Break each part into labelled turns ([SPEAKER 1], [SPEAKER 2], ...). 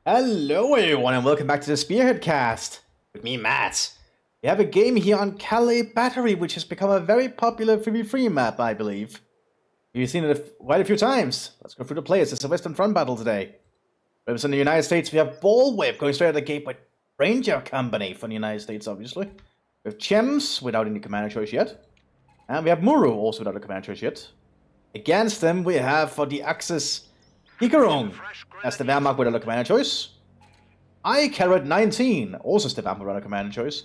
[SPEAKER 1] Hello everyone and welcome back to the Spearhead cast with me, Matt. We have a game here on Calais Battery, which has become a very popular 3v3 map, I believe. You've seen it quite a few times. Let's go through the players. It's a Western Front battle today. Representing the United States, we have Bullwhip going straight at the gate with Ranger Company from the United States, obviously. We have Chems without any commander choice yet. And we have Muru also without a commander choice yet. Against them, we have for the Axis Hikaron. That's the Wehrmacht without a commander choice. I 19, also the Wehrmacht without a commander choice.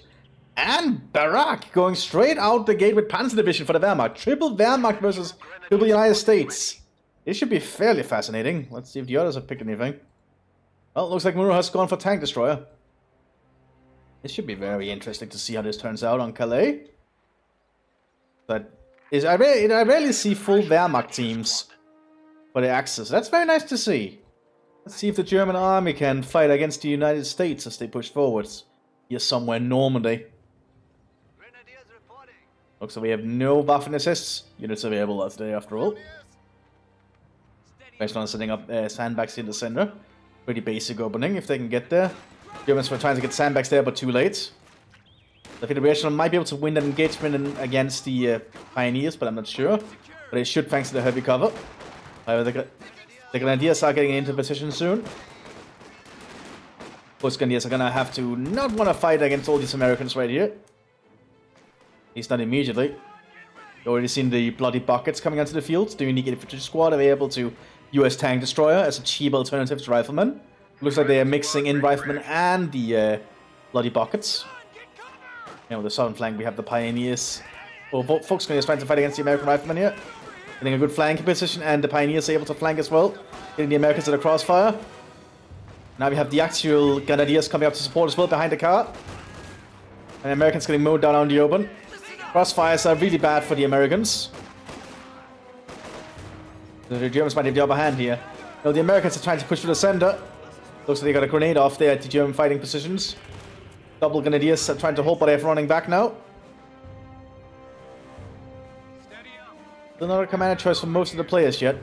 [SPEAKER 1] And Barak going straight out the gate with Panzer Division for the Wehrmacht. Triple Wehrmacht versus triple United States. This should be fairly fascinating. Let's see if the others have picked anything. Well, it looks like Muru has gone for Tank Destroyer. This should be very interesting to see how this turns out on Calais. But I rarely see full Wehrmacht teams for the Axis. That's very nice to see. Let's see if the German army can fight against the United States as they push forwards. Here somewhere in Normandy. Looks like we have no Waffen assists. Units available today after all. Based on setting up sandbags in the center. Pretty basic opening if they can get there. Germans were trying to get sandbags there but too late. I think the Realism might be able to win that engagement against the Pioneers, but I'm not sure. But they should thanks to the heavy cover. However, the Grenadiers are getting into position soon. Both Grenadiers are gonna have to not want to fight against all these Americans right here. At least not immediately. You've already seen the bloody buckets coming onto the field. The unique infantry squad are able to US Tank Destroyer as a cheap alternative to Riflemen. Looks like they are mixing in Riflemen and the bloody buckets. On the southern flank we have the Pioneers. Well, Fox Grenadiers trying to fight against the American Riflemen here. Getting a good flanking position, and the Pioneers are able to flank as well. Getting the Americans to the crossfire. Now we have the actual Grenadiers coming up to support as well behind the car. And the Americans getting mowed down on the open. Crossfires are really bad for the Americans. The Germans might have the upper hand here. Now the Americans are trying to push through the center. Looks like they got a grenade off there at the German fighting positions. Double Grenadiers are trying to hold, but they're running back now. Still not a commander choice for most of the players yet.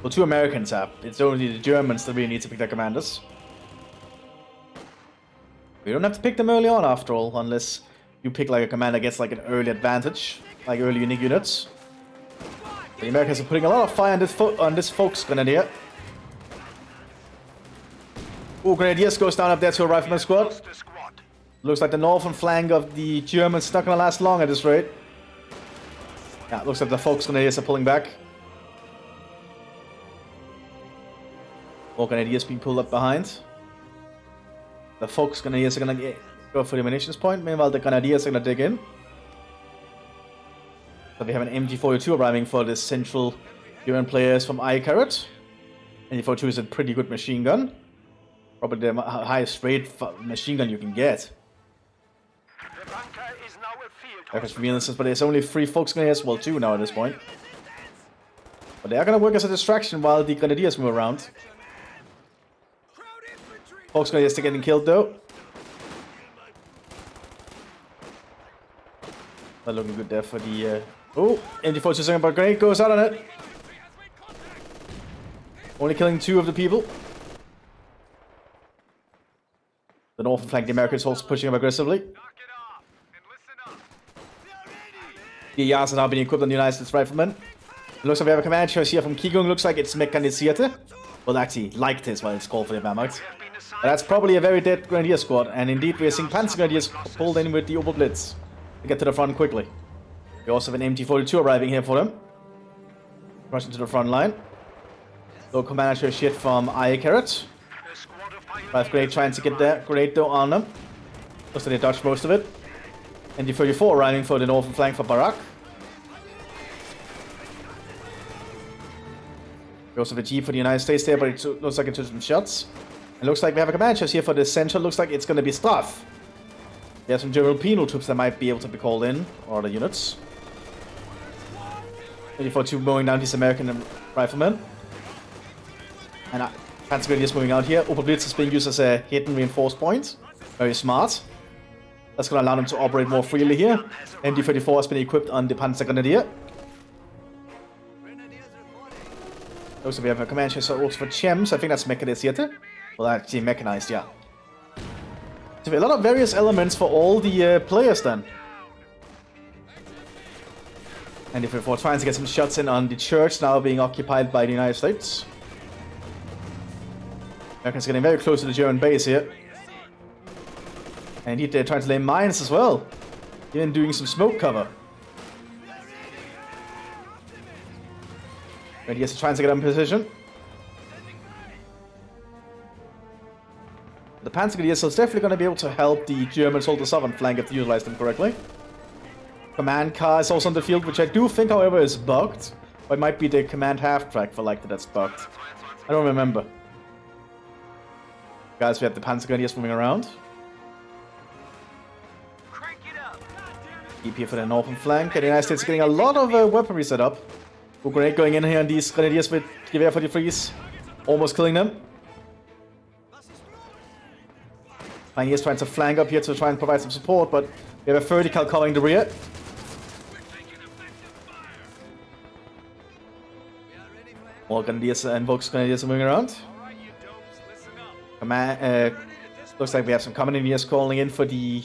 [SPEAKER 1] Well, two Americans have. It's only the Germans that really need to pick their commanders. We don't have to pick them early on after all, unless you pick like a commander gets like an early advantage, like early unique units. The Americans are putting a lot of fire on this Fox Grenadier. Oh, Grenadiers goes down up there to a Rifleman squad. Looks like the northern flank of the Germans is not going to last long at this rate. Yeah, looks like the Fox Grenadiers are pulling back. More Grenadiers being pulled up behind. The Fox Grenadiers are going to go for the munitions point. Meanwhile, the Grenadiers are going to dig in. So we have an MG42 arriving for the central German players from I-Carrot. MG42 is a pretty good machine gun. Probably the highest rate machine gun you can get. But there's only 3 Fox Grenadiers, well 2 now at this point. But they are going to work as a distraction while the Grenadiers move around. Fox Grenadiers are getting killed though. Not looking good there for the... Oh, MG42 second, but grenade goes out on it. Only killing 2 of the people. The northern flank, the Americans also pushing up aggressively. The Yars are now being equipped on the United States Riflemen. It looks like we have a command choice here from Kigung. Looks like it's Mechanisierte. Well, actually, like this while it's called for the Wehrmacht. But that's probably a very dead Grenadier squad. And indeed, we are seeing Panzer Grenadiers pulled in with the Oberblitz to get to the front quickly. We also have an MG42 arriving here for them. Rushing to the front line. Low commander choice shit from I-Carrot. 5 Grenade trying to get there. Grenade though on them. Looks like they dodged most of it. MG34 arriving for the northern flank for Barak. We also have a G for the United States there, but it looks like it took some shots. It looks like we have a command choice here for the central. Looks like it's going to be Staff. We have some German penal troops that might be able to be called in, or the units. 34-2 mowing down these American riflemen. And Panzer Grenadiers moving out here. Oberblitz is being used as a hidden reinforced point. Very smart. That's going to allow them to operate more freely here. MD-34 has been equipped on the Panzer Grenadier. Also, we have a command chaser also for Chems. I think that's mechanisierte. Well, actually mechanized, yeah. So we have a lot of various elements for all the players then. And if we're trying to get some shots in on the church now being occupied by the United States. Americans getting very close to the German base here. And indeed they're trying to lay mines as well. Even doing some smoke cover. And yes, trying to get in position. The Panzergrenadiers is definitely going to be able to help the Germans hold the southern flank if they utilize them correctly. Command car is also on the field, which I do think, however, is bugged. Or it might be the command half-track for like that's bugged. I don't remember. Guys, we have the Panzergrenadiers moving around. Keep here for the northern flank. And the United States is getting a lot of weaponry set up. Great going in here on these Grenadiers with Gewehr 43s. Almost killing them. Pioneers trying to flank up here to try and provide some support, but we have a vertical covering the rear. More Grenadiers and Volksgrenadiers are moving around. Looks like we have some Commandeers calling in for the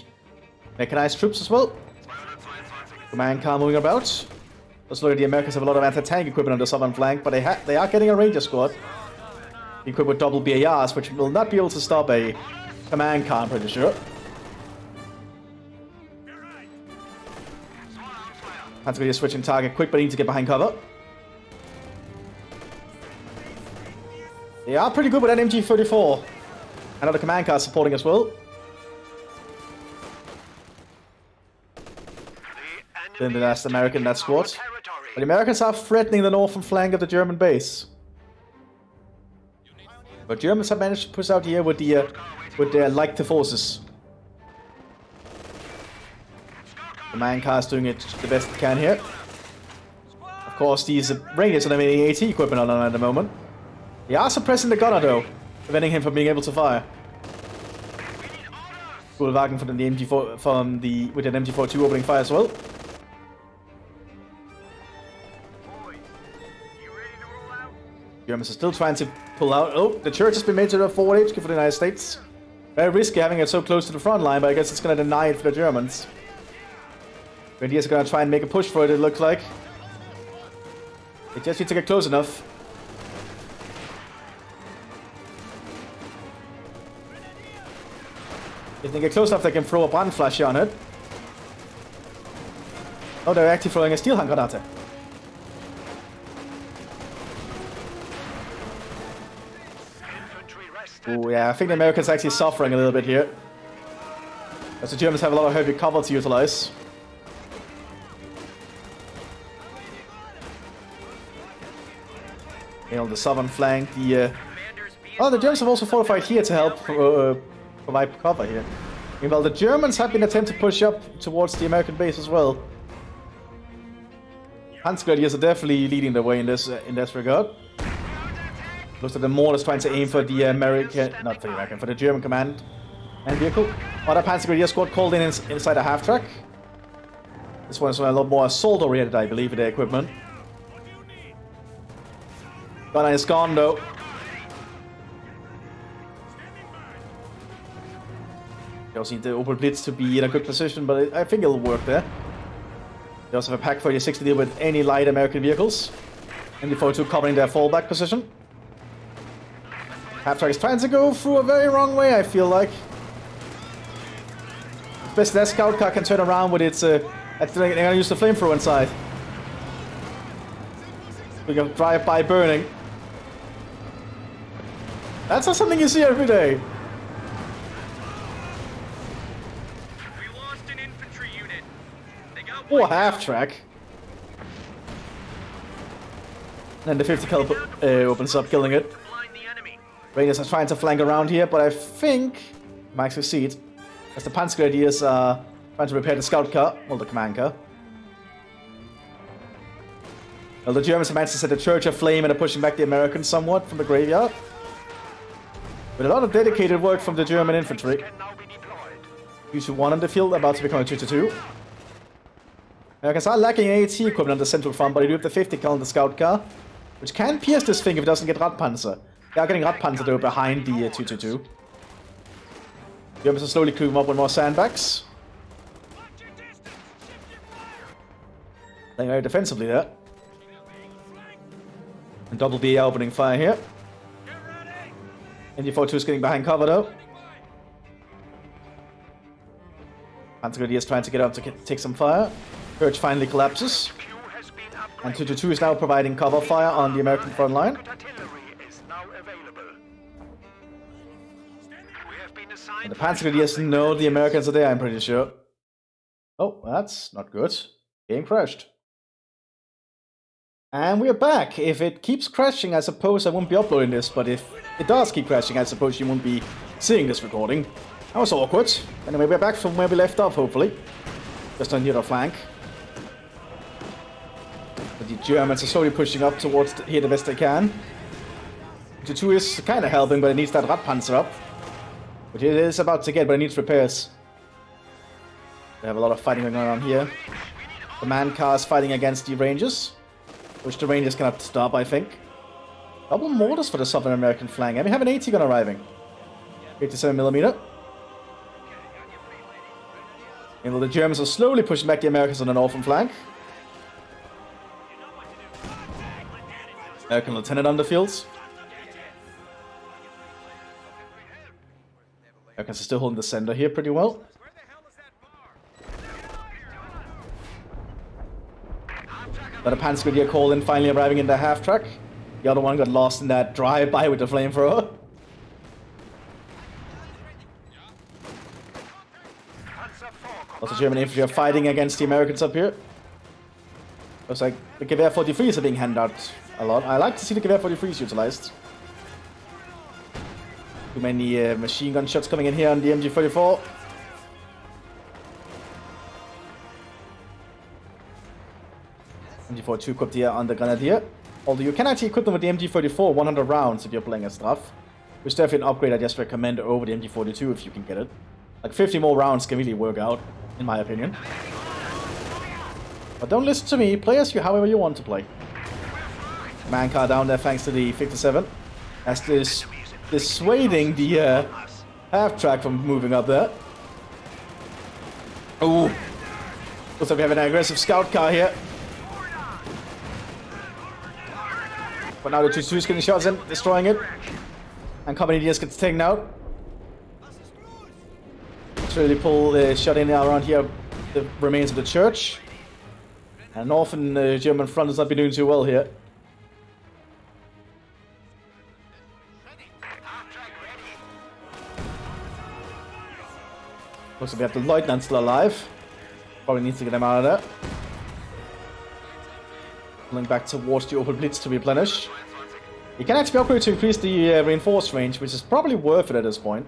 [SPEAKER 1] mechanized troops as well. Command car moving about. Let's look at the Americans have a lot of anti-tank equipment on the southern flank, but they are getting a Ranger squad. Equipped with double BARs, which will not be able to stop a command car, I'm pretty sure. Panzergrenadier switching target quick, but need to get behind cover. They are pretty good with that MG34. Another command car supporting as well. Then the last American in that squad. But the Americans are threatening the northern flank of the German base. But Germans have managed to push out here with their light forces. The man car is doing it the best it can here. Of course, these Rangers are having AT equipment on them at the moment. They are suppressing the gunner though, preventing him from being able to fire. Wagen from the MG4 with an MG42 opening fire as well. Germans are still trying to pull out. Oh, the church has been made to a forward HQ for the United States. Very risky having it so close to the front line, but I guess it's going to deny it for the Germans. Grenadiers are going to try and make a push for it looks like. They just need to get close enough. If they get close enough, they can throw a Brandflasche on it. Oh, they're actually throwing a steel Handgranate. Oh yeah, I think the Americans are actually suffering a little bit here. As the Germans have a lot of heavy cover to utilize. On the southern flank, the Germans have also fortified here to help provide cover here. Meanwhile, the Germans have been attempting to push up towards the American base as well. Panzergrenadiers are definitely leading the way in this regard. Looks like the mortars trying to aim for the for the German command and vehicle. Other Panzergrenadier squad called in inside a half-track. This one is a lot more assault-oriented, I believe, with their equipment. Gunner is gone, though. They also need the Opel Blitz to be in a good position, but I think it'll work there. They also have a Pak 36 to deal with any light American vehicles. And the 42 covering their fallback position. Half-track is trying to go through a very wrong way, I feel like. Best that scout car can turn around with its... they're going to use the flamethrower inside. We can drive by burning. That's not something you see every day.
[SPEAKER 2] We lost an infantry unit. They got
[SPEAKER 1] or half-track. And the 50 cal opens up, killing it. Rangers are trying to flank around here, but I think might succeed. As the Panzergrenadiers are trying to repair the scout car, or the command car. Well, the Germans have managed to set the church aflame and are pushing back the Americans somewhat from the graveyard. With a lot of dedicated work from the German infantry. 2-1 on the field, about to become a 2-2. Americans are lacking AT equipment on the central front, but they do have the 50 cal on the scout car. which can pierce this thing if it doesn't get Radpanzer. They are getting Radpanzer though behind the 222. Germans are slowly creeping up with more sandbags. Playing very defensively there. And double B opening fire here. NG42 is getting behind cover though. Panzergrenadier is trying to get up to take some fire. Purge finally collapses. And 222 is now providing cover fire on the American front line. And the Panzergrenadiers know the Americans are there, I'm pretty sure. Oh, that's not good. Game crashed. And we're back. If it keeps crashing, I suppose I won't be uploading this, but if it does keep crashing, I suppose you won't be seeing this recording. That was awkward. Anyway, we're back from where we left off, hopefully. Just on the other flank. But the Germans are slowly pushing up towards here the best they can. 2 is kind of helping, but it needs that Radpanzer up. Which it is about to get, but it needs repairs. They have a lot of fighting going on here. The man cars fighting against the Rangers. Which the Rangers cannot stop, I think. Double mortars for the Southern American flank. And we have an AT gun arriving. 57mm. And the Germans are slowly pushing back the Americans on the northern flank. American lieutenant on the fields. Americans are still holding the center here pretty well. Got a Panzergrenadier call in, finally arriving in the half-track. The other one got lost in that drive-by with the flamethrower. Also, German infantry are fighting against the Americans up here. Looks like the Gewehr 43s are being handed out a lot. I like to see the Gewehr 43s utilized. Too many machine gun shots coming in here on the MG44. MG42 equipped here on the Grenadier. Although you can actually equip them with the MG44 100 rounds if you're playing as Straff. Which is definitely an upgrade I just recommend over the MG42 if you can get it. Like 50 more rounds can really work out, in my opinion. But don't listen to me, play as you however you want to play. Man car down there thanks to the 57. As this dissuading the half-track from moving up there. Oh, looks like we have an aggressive scout car here. But now the 2-2 is getting shots in, destroying it. And Commandeers gets taken out. Let's really pull the shot in around here, the remains of the church. And northern German front has not been doing too well here. Looks like we have the lieutenant still alive. Probably needs to get him out of there. Pulling back towards the Opel Blitz to replenish. You can actually upgrade to increase the reinforced range, which is probably worth it at this point.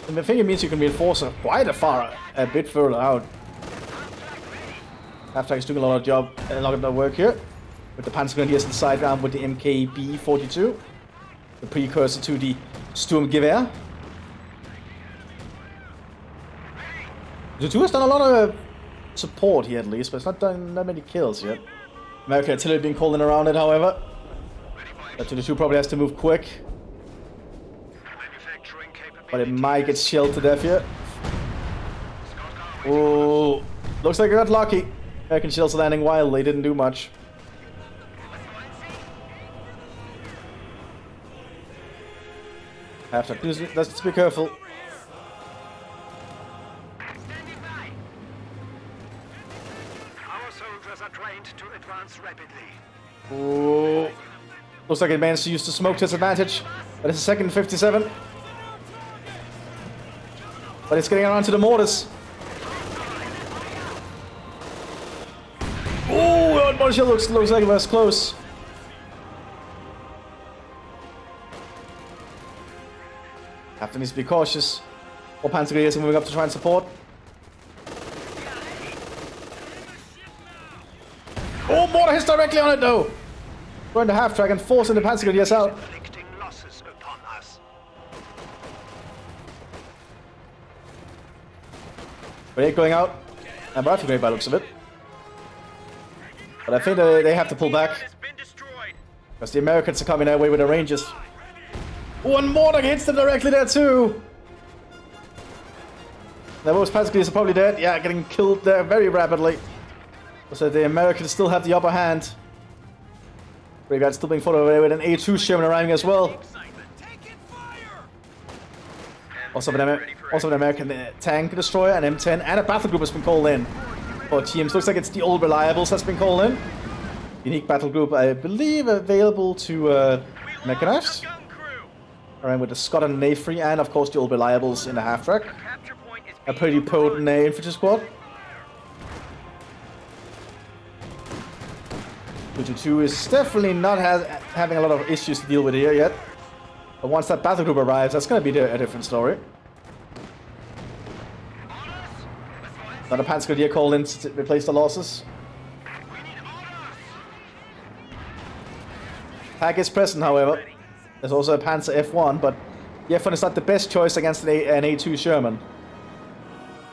[SPEAKER 1] And I think it means you can reinforce quite a bit further out. Half-track is doing a lot of work here. With the Panzergrenadiers inside round with the MKB-42. The precursor to the Sturmgewehr. The 2 has done a lot of support here at least, but it's not done that many kills yet. American artillery being called in around it, however. That 2 probably has to move quick. But it might get shelled to death here. Oh, looks like I got lucky. American shells landing wildly, didn't do much. Have to let's be careful.
[SPEAKER 2] Our soldiers are trained to advance rapidly.
[SPEAKER 1] Oh, looks like it managed to use the smoke to its advantage. But it's a second 57. But it's getting around to the mortars. Oh, that mortar shell looks like it was close. Captain needs to be cautious. All Panzergrenadiers are moving up to try and support. Oh, mortar hits directly on it though. Going to half-track and forcing the Panzergrenadiers out. Grenade going out. And rifle grenade by the looks of it. But I think they have to pull back. Because the Americans are coming their way with the Rangers. One more that hits them directly there too. Now most Panzergrenadiers are probably dead. Yeah, getting killed there very rapidly. So the Americans still have the upper hand. Brigade still being followed away with an A2 Sherman arriving as well. Also an American tank destroyer, an M10, and a battle group has been called in. For teams, looks like it's the Old Reliables that's been called in. Unique battle group, I believe, available to mechanized. Around with the Scott and Nafri, and of course the Old Reliables in the half track. A pretty potent infantry squad. 222 is definitely not having a lot of issues to deal with here yet. But once that battle group arrives, that's going to be a different story. Another Panzergrenadier called in to replace the losses. Tag is present, however. There's also a Panzer F1, but the F1 is not the best choice against an A2 Sherman.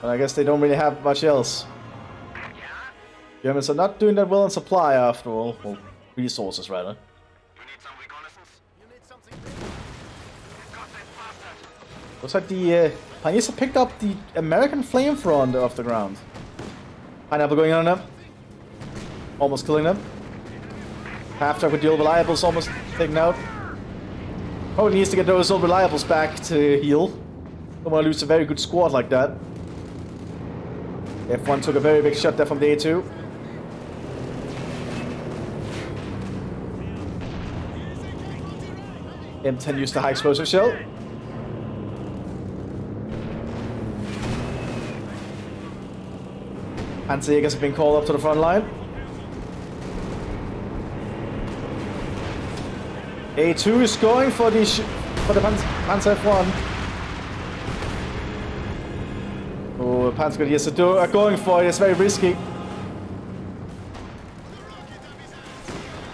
[SPEAKER 1] But I guess they don't really have much else. Germans are not doing that well in supply after all. Well, resources rather. Looks like the Pioneers have picked up the American flamethrower off the ground. Pineapple going on them. Almost killing them. Half track with the Old Reliables almost taken out. Probably needs to get those Old Reliables back to heal. Don't want to lose a very good squad like that. F1 took a very big shot there from the A2. M10 used the high explosive shell. Panzerjägers have been called up to the front line. A2 is going for the Panzer F1. Oh, Panzergrenadiers are going for it. It's very risky.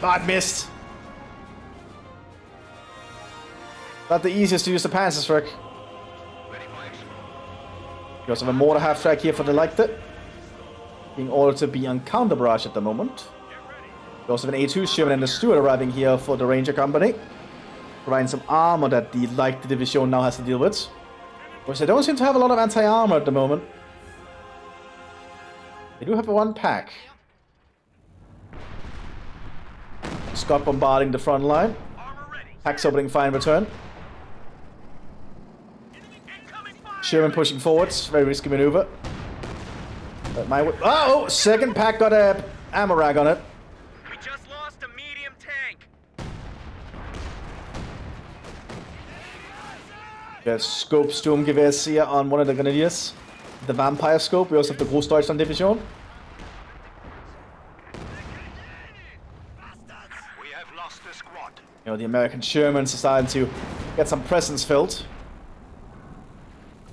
[SPEAKER 1] But missed. Not the easiest to use the Panzerschreck. We also have a mortar half track here for the Leichte. Being ordered to be on counter barrage at the moment. We also have an A2 Sherman and the Steward arriving here for the Ranger Company. Providing some armor that the Leichte Division now has to deal with. Which they don't seem to have a lot of anti-armor at the moment. They do have one pack. Scott bombarding the front line. Packs opening fire in return. Sherman pushing forwards. Very risky maneuver. Oh! Second pack got a ammo rag on it.
[SPEAKER 2] We just lost a medium tank.
[SPEAKER 1] There's scope Sturmgewehrs here on one of the Grenadiers. The Vampire scope. We also have the Großdeutschland Division.
[SPEAKER 2] We have lost the squad.
[SPEAKER 1] You know, the American Shermans are starting to get some presence filled.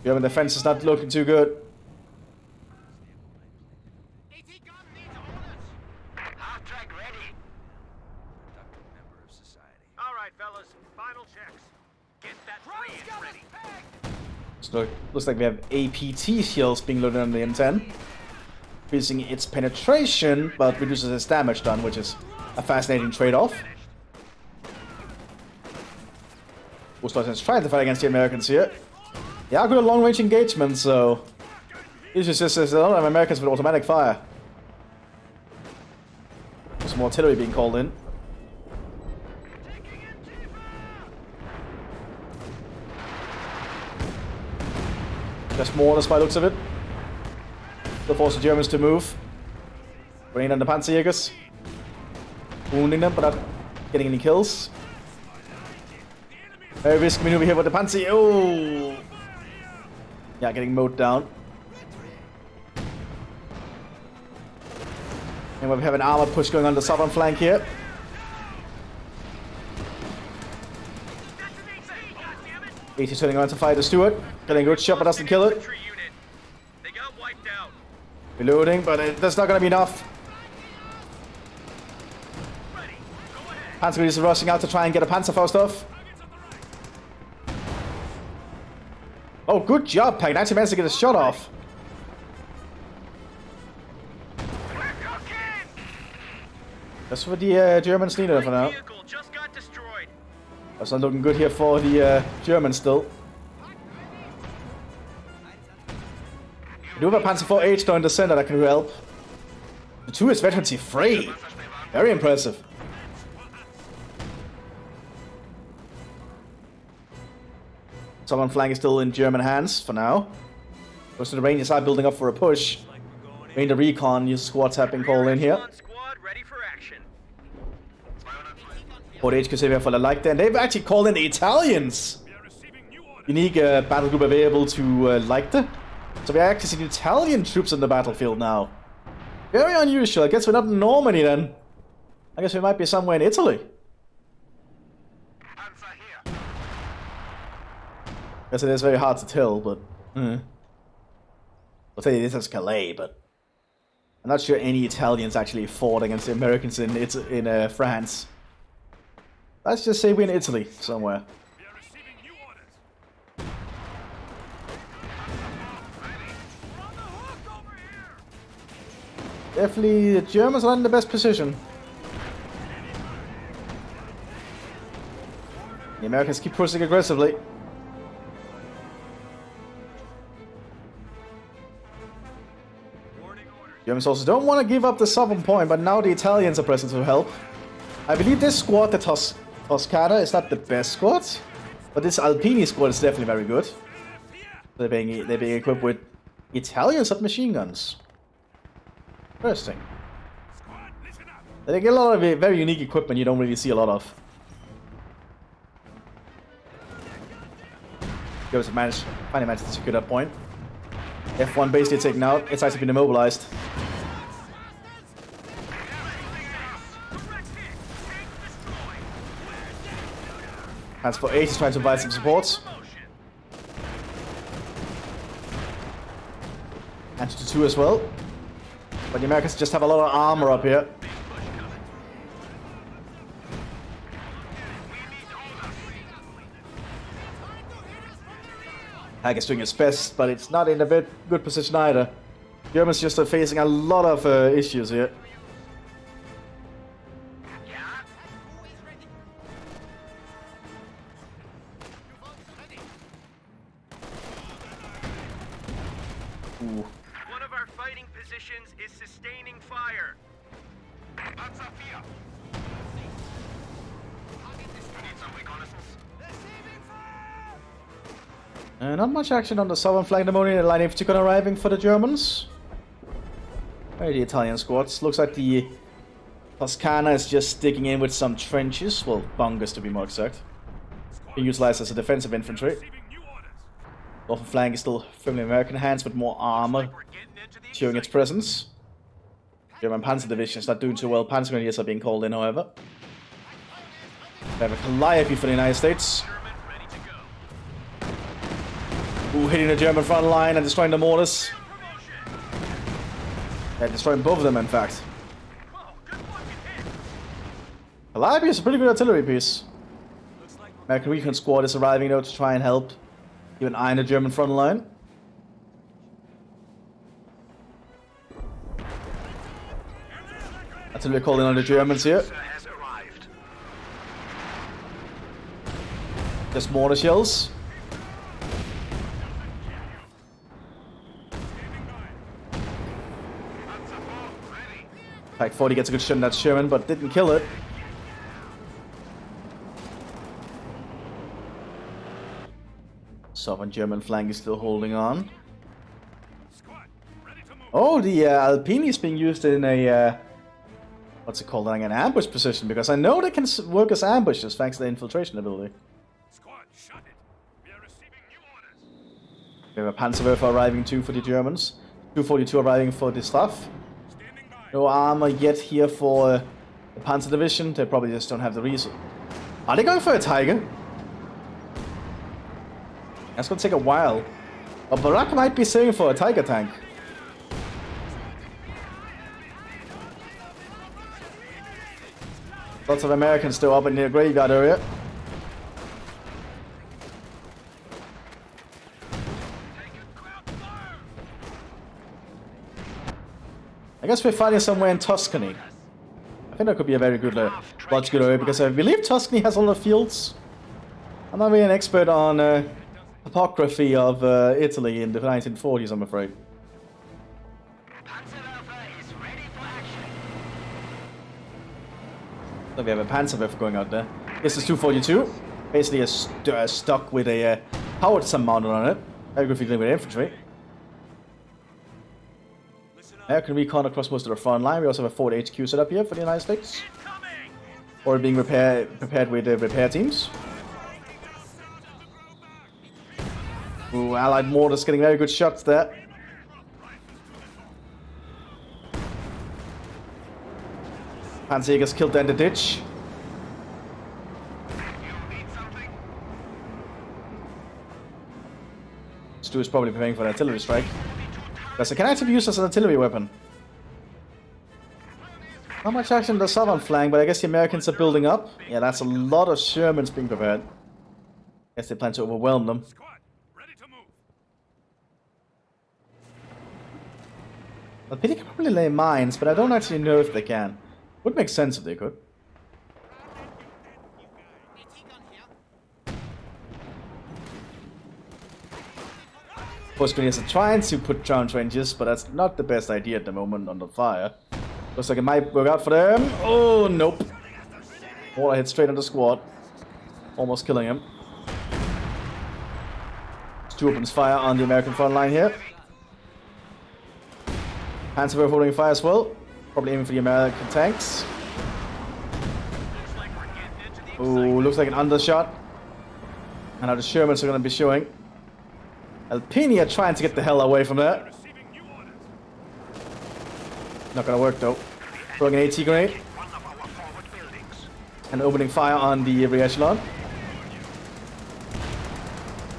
[SPEAKER 1] German defense is not looking too good. So looks like we have APT shells being loaded on the M10. Increasing its penetration, but reduces its damage done, which is a fascinating trade-off. Großdeutschland's trying to fight against the Americans here. They are good at long-range engagement, so... It's just there's a lot of Americans with automatic fire. There's some artillery being called in. Just mortars by the looks of it. To force the Germans to move. Rain on the Panzerjägers. Wounding them, but not getting any kills. Very risky maneuver here with the Panzer. Oh! Yeah, getting mowed down. And we have an armored push going on the southern flank here. AT turning around to fire the Steward. Getting a good shot, but doesn't kill it. Reloading, but that's not going to be enough. Panzer is rushing out to try and get a Panzerfaust off. Oh, good job, Peg. Actually managed to get a shot off. That's what the Germans needed for now. That's not looking good here for the Germans still. We do have a Panzer IV H down in the center that can help. The 2 is veterancy free. Very impressive. Southern flank is still in German hands for now. Most of the Rangers are building up for a push. Ranger Recon squads have been called in here.
[SPEAKER 2] Squad ready for action.
[SPEAKER 1] 4H Caesarea for the like there. And they've actually called in the Italians. Unique battle group available to Leichte. So we actually see the Italian troops in the battlefield now. Very unusual. I guess we're not in Normandy then. I guess we might be somewhere in Italy. I guess it is very hard to tell, but... I'll tell you this is Calais, but... I'm not sure any Italians actually fought against the Americans in France. Let's just say we're in Italy somewhere. Definitely the Germans are in the best position. The Americans keep pushing aggressively. Germans also don't want to give up the southern point, but now the Italians are present to help. I believe this squad, the Toscana, is not the best squad, but this Alpini squad is definitely very good. They're being equipped with Italian submachine guns. Interesting. They get a lot of very unique equipment you don't really see a lot of. Goes finally managed to secure that point. F1 basically taken out. It's actually been immobilized. Transport 8 is trying to provide some support. And to 2 as well. But the Americans just have a lot of armor up here. Hag is doing its best, but it's not in a very good position either. Germans just are facing a lot of issues here. Ooh.
[SPEAKER 2] One of our fighting positions is sustaining fire.
[SPEAKER 1] Not much action on the southern flank at the moment, line of Tuscan arriving for the Germans. Where are the Italian squads? Looks like the Toscana is just sticking in with some trenches, well, bunkers to be more exact. Being utilized as a defensive infantry. Northern flank is still firmly in American hands with more armor showing its presence. German Panzer Division is not doing too well. Panzer Grenadiers are being called in, however. They have a Calliope for the United States. Ooh, hitting the German front line and destroying the mortars. Yeah, destroying both of them, in fact. Calliope is a pretty good artillery piece. American Recon Squad is arriving though to try and help keep an eye on the German front line. Artillery calling on the Germans here. Just mortar shells. Type 40 gets a good shot in that Sherman, but didn't kill it. Southern German flank is still holding on. Oh, the Alpini is being used in a what's it called? Like an ambush position, because I know they can work as ambushes thanks to the infiltration ability. We have a Panzerwerfer arriving too for the Germans. 242 arriving for the stuff. No armor yet here for the Panzer Division. They probably just don't have the reason. Are they going for a Tiger? That's gonna take a while. But Barack might be saving for a Tiger tank. Lots of Americans still up in the graveyard area. I guess we're fighting somewhere in Tuscany. I think that could be a very good logical area, because I believe Tuscany has a lot of fields. I'm not really an expert on topography of Italy in the 1940s, I'm afraid.
[SPEAKER 2] Panzerwerfer is ready for action.
[SPEAKER 1] So we have a Panzerwerfer going out there. This is 242. Basically a stock with a howitzer mounted on it. Very good for dealing with infantry. American recon across most of the front line. We also have a Ford HQ set up here for the United States. Or being prepared with repair teams. Ooh, Allied mortars getting very good shots there. Panzerjäger's killed there in the ditch. Stu is probably preparing for an artillery strike. Because it can actually be used as an artillery weapon. Not much action on the southern flank, but I guess the Americans are building up. Yeah, that's a lot of Shermans being prepared. Guess they plan to overwhelm them. Well, they can probably lay mines, but I don't actually know if they can. Would make sense if they could. Postgrenadiers are trying to put down trenches, but that's not the best idea at the moment under fire. Looks like it might work out for them. Oh, nope. Water hit straight on the squad. Almost killing him. Stu opens fire on the American front line here. Panzerwerfer holding fire as well. Probably aiming for the American tanks. Oh, looks like an undershot. And now the Shermans are going to be showing. Alpini are trying to get the hell away from that. Not going to work though. Throwing an AT grenade. And opening fire on the re-echelon.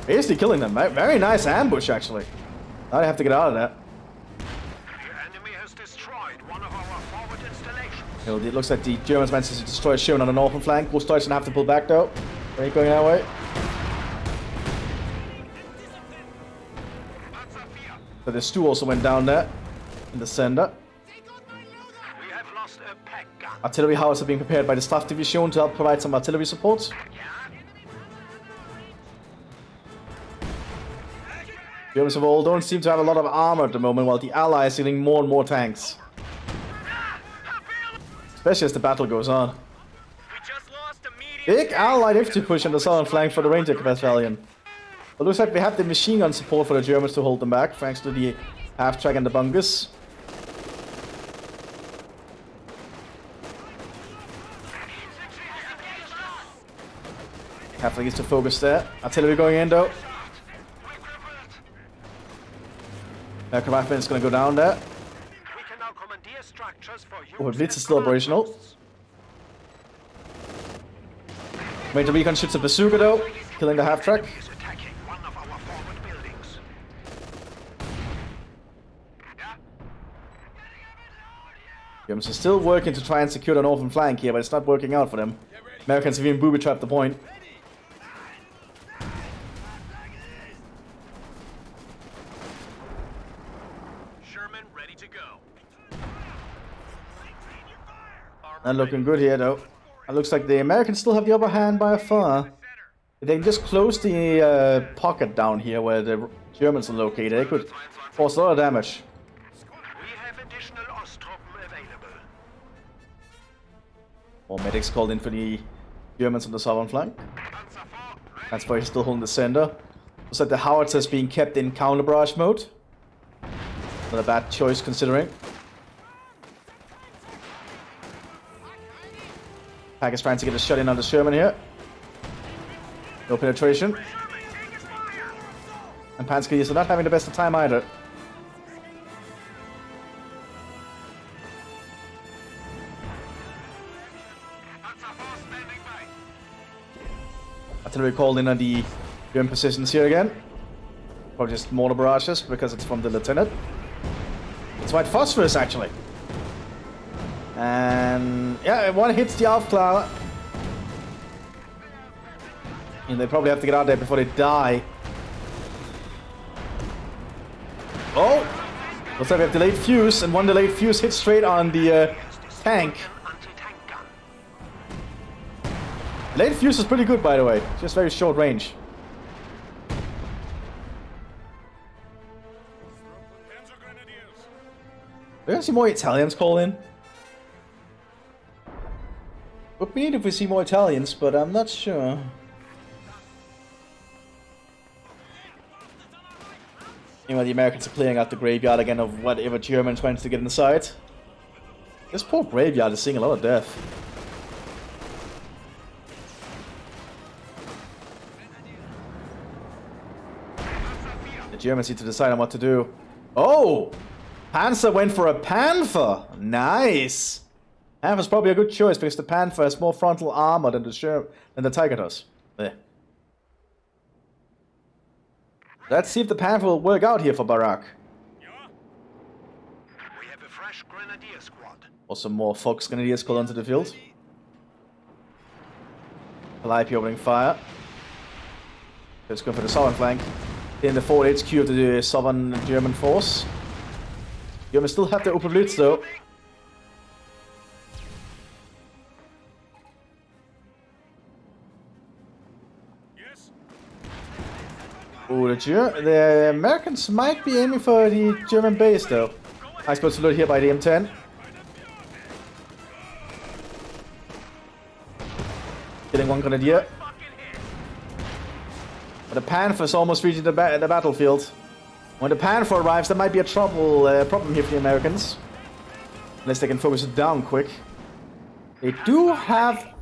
[SPEAKER 1] Basically killing them. Very nice ambush actually. Now I have to get out of that. It looks like the Germans managed to destroy Sherman on the northern flank. Großdeutsch gonna have to pull back though. Are you going that way? So the Stu also went down there in the center. Artillery howitzer are being prepared by the Staff Division to help provide some artillery support. Germans of all don't seem to have a lot of armor at the moment, while the Allies are getting more and more tanks. Especially as the battle goes on. Big Allied infantry push on the southern flank for the Ranger Battalion. It looks like we have the machine gun support for the Germans to hold them back, thanks to the half-track and the bunkers. Half-track is to focus there. Artillery going in though. American rifleman is going to go down there. Oh, Mthis is still operational. Major Recon shoots a bazooka though, killing the half-track. Germans are still working to try and secure the northern flank here, but it's not working out for them. Americans have even booby-trapped the point. Not looking good here though. It looks like the Americans still have the upper hand by far. If they can just close the pocket down here where the Germans are located, they could cause a lot of damage. More medics called in for the Germans on the southern flank. That's why he's still holding the center. Looks like the howitzer is being kept in counter barrage mode. Not a bad choice considering. Pack is trying to get a shot in on the Sherman here. No penetration. And Panzerjäger are not having the best of time either. Artillery called in on the German positions here again. Probably just mortar barrages because it's from the lieutenant. It's white phosphorus actually. And yeah, one hits the Aufklärer. And they probably have to get out there before they die. Oh! Looks like we have delayed fuse, and one delayed fuse hits straight on the tank. Late fuse is pretty good, by the way. Just very short range. We're gonna see more Italians call in. Would be neat if we see more Italians, but I'm not sure. Meanwhile, the Americans are clearing out the graveyard again of whatever Germans managed to get inside. This poor graveyard is seeing a lot of death. The Germans need to decide on what to do. Oh! Panzer went for a Panther! Nice! Panther's probably a good choice because the Panther has more frontal armor than the Tiger does. There. Let's see if the Panther will work out here for Barak.
[SPEAKER 3] We have a fresh grenadier squad.
[SPEAKER 1] Or some more Fox Grenadiers called onto the field. Calliope opening fire. Let's go for the southern flank. In the forward HQ of the southern German force. Germans still have their open blitz though. Ooh, the Americans might be aiming for the German base though. I suppose to load here by the M10. Killing one grenadier. But the Panther is almost reaching the battlefield. When the Panther arrives, there might be a problem here for the Americans. Unless they can focus it down quick. They do have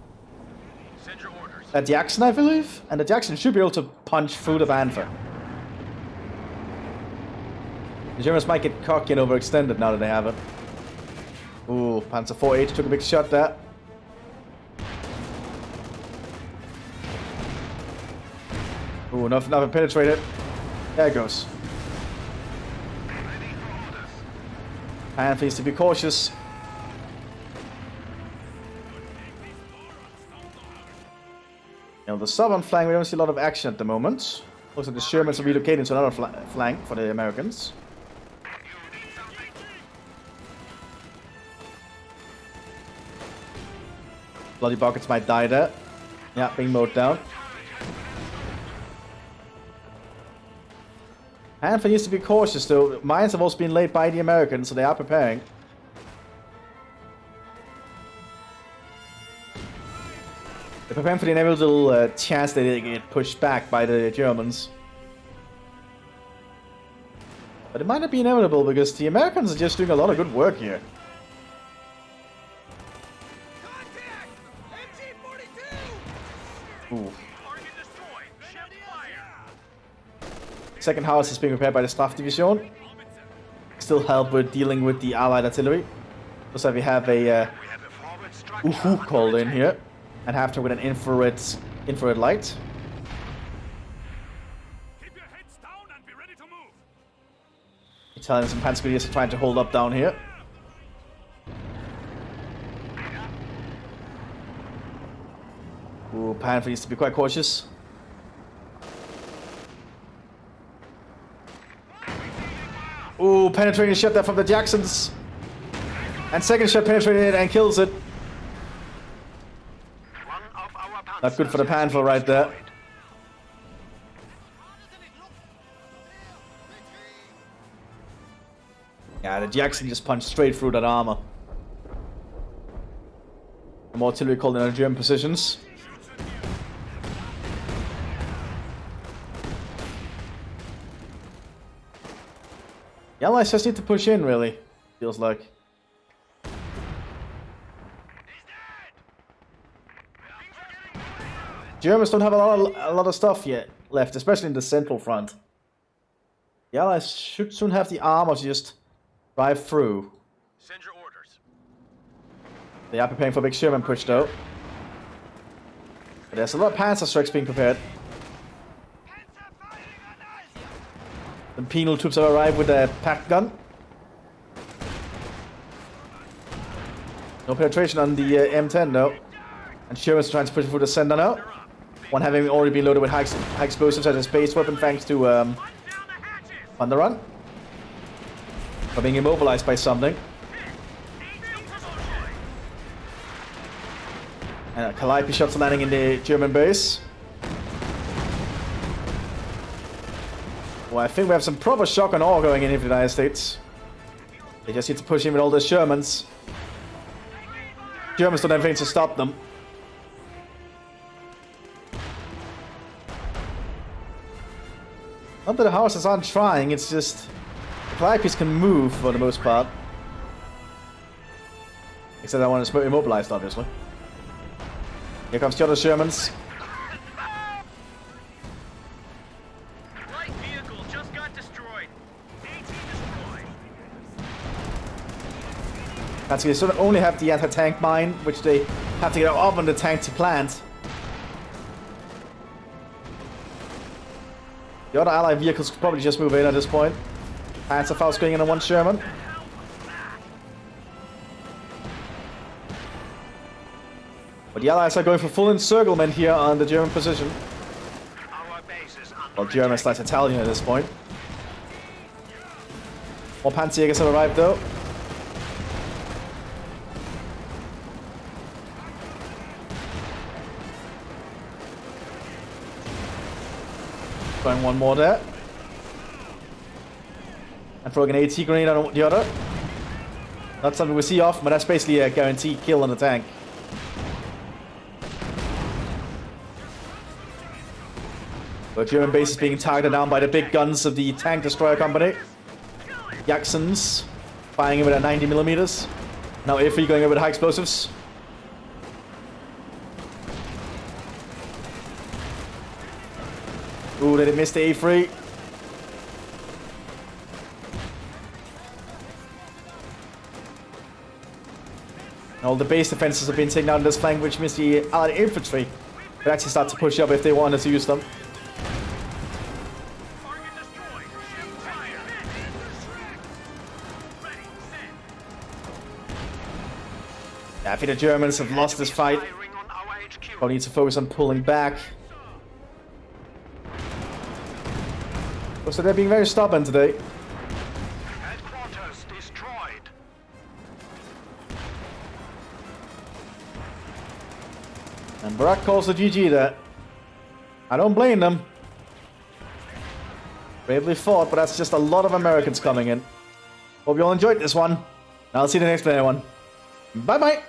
[SPEAKER 1] a Jackson, I believe. And the Jackson should be able to punch through the Panther. The Germans might get cocky and overextended now that they have it. Ooh, Panzer 4H took a big shot there. Ooh, nothing penetrated. There it goes. Panther needs to be cautious. You know, the southern flank, we don't see a lot of action at the moment. Looks like the Shermans are relocating to another flank for the Americans. Bloody Buckets might die there. Yeah, being mowed down. Panther needs to be cautious though. Mines have also been laid by the Americans, so they are preparing. They're preparing for the inevitable chance that they get pushed back by the Germans. But it might not be inevitable because the Americans are just doing a lot of good work here. Ooh. Second house is being prepared by the Staff Division. Still help with dealing with the Allied artillery. Looks like we have a Uhu called in here. And have to with an infrared light.
[SPEAKER 3] Keep your heads down and be ready to move.
[SPEAKER 1] Italians and Panzer Grenadiers are trying to hold up down here. Ooh, Panther needs to be quite cautious. Ooh, penetrating shot there from the Jacksons. And second shot penetrating it and kills it. Not good for the Panther right there. Yeah, the Jackson just punched straight through that armor. More artillery called in our German positions. The Allies just need to push in, really. Feels like. Germans don't have a lot of stuff yet left, especially in the central front. The Allies should soon have the armor to just drive through.
[SPEAKER 2] Send your orders.
[SPEAKER 1] They are preparing for a big Sherman push, though. But there's a lot of Panzer strikes being prepared. The penal troops have arrived with a pack gun. No penetration on the M10, though. And Sherman's trying to push through the center now. One having already been loaded with high explosives as a space weapon thanks to Thunder Run. For being immobilized by something. And Calliope shots are landing in the German base. Well, I think we have some proper shock and awe going in here for the United States. They just need to push in with all the Shermans. Germans don't have anything to stop them. Not that the houses aren't trying, it's just... The Calliopes can move for the most part. Except I want to immobilized, obviously. Here comes the other Shermans.
[SPEAKER 2] Light vehicle just got destroyed. AT destroyed.
[SPEAKER 1] That's they sort of only have the anti-tank mine, which they have to get up on the tank to plant. The other allied vehicles could probably just move in at this point. Panzerfaust going in on one Sherman. But the allies are going for full encirclement here on the German position. Well, German / Italian at this point. More Panzerjägers have arrived though. Throwing one more there. And throwing an AT grenade on the other. Not something we see often, but that's basically a guaranteed kill on the tank. The German base is being targeted down by the big guns of the tank destroyer company. Jacksons firing in with a 90mm. Now A3 going over the high explosives. Ooh, they missed the A3. And all the base defenses have been taken out in this flank, which means the allied infantry could actually start to push up if they wanted to use them. Yeah, I think the Germans have lost this fight. Probably need to focus on pulling back. So they're being very stubborn today.
[SPEAKER 3] Headquarters destroyed.
[SPEAKER 1] And Barack calls the GG there. I don't blame them. Bravely fought, but that's just a lot of Americans coming in. Hope you all enjoyed this one. I'll see you in the next one, everyone. Bye-bye.